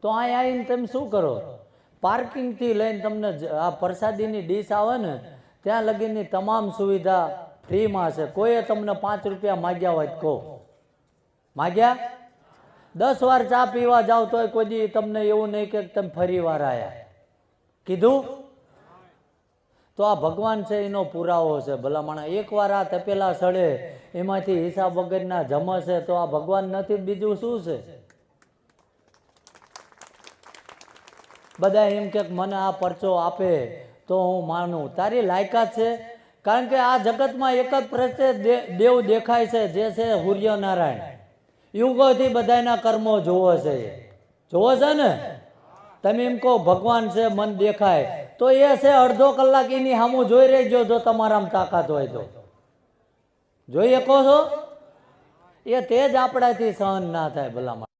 તો અહીં આવીને તમે શું કરો? પાર્કિંગથી લઈને તમને આ પ્રસાદીની ડીશ આવે ને ત્યાં લગીની તમામ સુવિધા ફ્રીમાં છે. કોઈએ તમને 5 રૂપિયા માગ્યા હોય કહો? માગ્યા? 10 વાર ચા પીવા જાવ તોય કોઈ દી તમને એવું નહીં કે તમે ફરી વાર આયા કીધું? તો આ ભગવાન છે એનો પુરાવો છે. ભલામણા એકવાર આ તપેલા સડે એમાંથી હિસાબ વગરના જમશે તો આ ભગવાન નથી બીજું શું છે? બધા એમ કે મને આ પરચો આપે તો હું માનું. તારી લાયકાત છે? કારણ કે આ જગતમાં એક જ પ્રત્યે દેવ દેખાય છે, જે છે સૂર્યનારાયણ. યુગોથી બધાના કર્મો જોવો છે. જોવો છે ને? તમે એમ કહો ભગવાન છે મન દેખાય તો એ છે અડધો કલાક એની સામું જોઈ રહેજો. જો તમારામાં તાકાત હોય તો જોઈ શકો છો? એ તેજ આપણાથી સહન ના થાય ભલામણ.